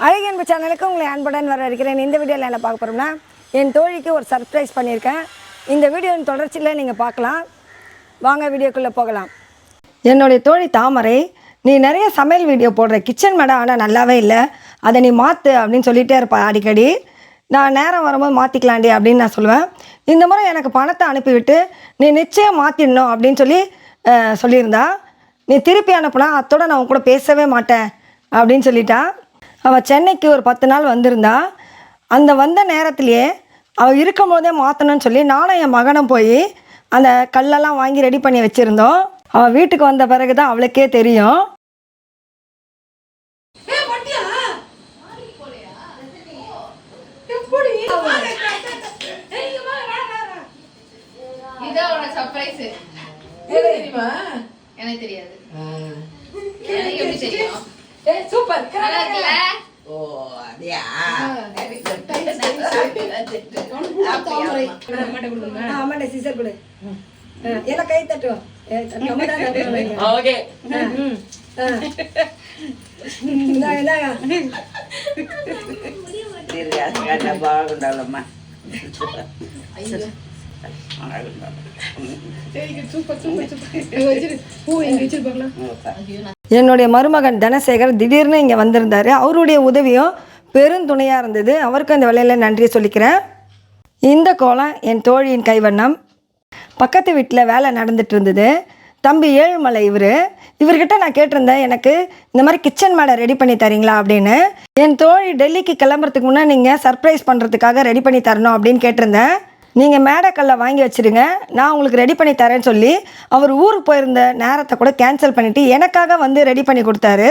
அழகு அன்பு சேனலுக்கு உங்களை அன்புடன் வரவேற்கிறேன். இந்த வீடியோவில் என்ன பார்க்க போகிறோம்னா, என் தோழிக்கு ஒரு சர்ப்ரைஸ் பண்ணியிருக்கேன். இந்த வீடியோவின் தொடர்ச்சியில் நீங்கள் பார்க்கலாம். வாங்க வீடியோக்குள்ளே போகலாம். என்னுடைய தோழி தாமரை, நீ நிறைய சமையல் வீடியோ போடுற, கிச்சன் மேடம் ஆனால் நல்லாவே இல்லை, அதை நீ மாற்று அப்படின்னு சொல்லிகிட்டே இருப்பா அடிக்கடி. நான் நேரம் வரும்போது மாற்றிக்கலாண்டி அப்படின்னு நான் சொல்லுவேன். இந்த முறை எனக்கு பணத்தை அனுப்பிவிட்டு நீ நிச்சயம் மாற்றிடணும் அப்படின்னு சொல்லியிருந்தா. நீ திருப்பி அனுப்புனா அத்தோடு நான் உன் கூட பேசவே மாட்டேன் அப்படின்னு சொல்லிட்டா. அவள் சென்னைக்கு ஒரு 10 நாள் வந்திருந்தா. அந்த வந்த நேரத்துலையே அவள் இருக்கும் போதே மாற்றணும்னு சொல்லி நானும் என் மகனும் போய் அந்த கல்லெல்லாம் வாங்கி ரெடி பண்ணி வச்சுருந்தோம். அவள் வீட்டுக்கு வந்த பிறகு தான் அவளுக்கே தெரியும். எனக்கு தெரியாது. சூப்பர். ஓ அப்படியா? அம்மாட்ட சீசர் கொடு. எல்லாம் கை தட்டுவோம். ஓகே. బాగుండాలమ్మా. என்னுடைய மருமகன் தனசேகர் திடீர்னு இங்கே வந்திருந்தார். அவருடைய உதவியும் பெருந்துணையாக இருந்தது. அவருக்கும் இந்த வேலையில் நன்றி சொல்லிக்கிறேன். இந்த கோலம் என் தோழியின் கைவண்ணம். பக்கத்து வீட்டில் வேலை நடந்துட்டு இருந்தது. தம்பி ஏழுமலை இவர்கிட்ட நான் கேட்டிருந்தேன், எனக்கு இந்த மாதிரி கிச்சன் மேடை ரெடி பண்ணி தரீங்களா அப்படின்னு. என் தோழி டெல்லிக்கு கிளம்புறதுக்கு முன்னே நீங்கள் சர்ப்ரைஸ் பண்ணுறதுக்காக ரெடி பண்ணி தரணும் அப்படின்னு கேட்டிருந்தேன். நீங்கள் மேடைக்கல்லை வாங்கி வச்சுருங்க, நான் உங்களுக்கு ரெடி பண்ணி தரேன்னு சொல்லி அவர் ஊருக்கு போயிருந்த நேரத்தை கூட கேன்சல் பண்ணிவிட்டு எனக்காக வந்து ரெடி பண்ணி கொடுத்தாரு.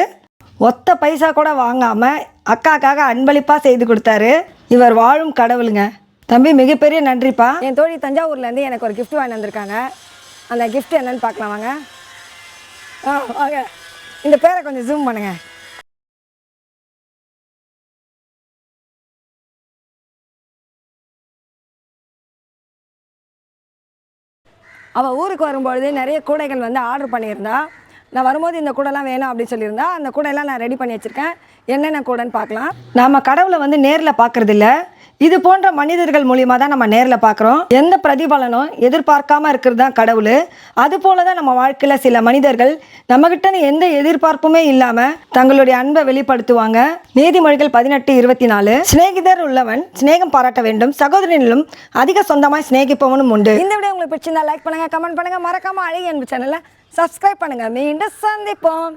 ஒத்த பைசா கூட வாங்காமல் அக்காக்காக அன்பளிப்பாக செய்து கொடுத்தாரு. இவர் வாழும் கடவுளுங்க. தம்பி மிகப்பெரிய நன்றிப்பா. என் தோழி தஞ்சாவூர்லேருந்து எனக்கு ஒரு கிஃப்ட் வாங்கி வந்திருக்காங்க. அந்த கிஃப்ட் என்னன்னு பார்க்கலாம் வாங்க. வாங்க, இந்த பேரை கொஞ்சம் ஜூம் பண்ணுங்கள். அவள் ஊருக்கு வரும்பொழுது நிறைய கூடைகள் வந்து ஆர்டர் பண்ணியிருந்தா. நான் வரும்போது இந்த கூடைலாம் வேணும் அப்படின்னு சொல்லியிருந்தா. அந்த கூடையெல்லாம் நான் ரெடி பண்ணி வச்சுருக்கேன். என்னென்ன கூடைன்னு பார்க்கலாம். நாம் கடவுளை வந்து நேரில் பார்க்குறதில்ல, இது போன்ற மனிதர்கள் மூலியமாக தான் நம்ம நேரில் பார்க்குறோம். எந்த பிரதிபலனும் எதிர்பார்க்காம இருக்கிறது தான் கடவுள். அதுபோல தான் நம்ம வாழ்க்கையில் சில மனிதர்கள் நம்மகிட்ட எந்த எதிர்பார்ப்புமே இல்லாமல் தங்களுடைய அன்பை வெளிப்படுத்துவாங்க. நீதிமொழிகள் 18:24. சிநேகிதர் உள்ளவன் சிநேகம் பாராட்ட வேண்டும், சகோதரனிலும் அதிக சொந்தமாக சிநேகிப்பவனும் உண்டு. இந்த வீடியோ உங்களுக்கு பிடிச்சிருந்தா லைக் பண்ணுங்கள், கமெண்ட் பண்ணுங்கள், மறக்காமல் அழகு அன்பு சேனலை சப்ஸ்கிரைப் பண்ணுங்கள். மீண்டும் சந்திப்போம்.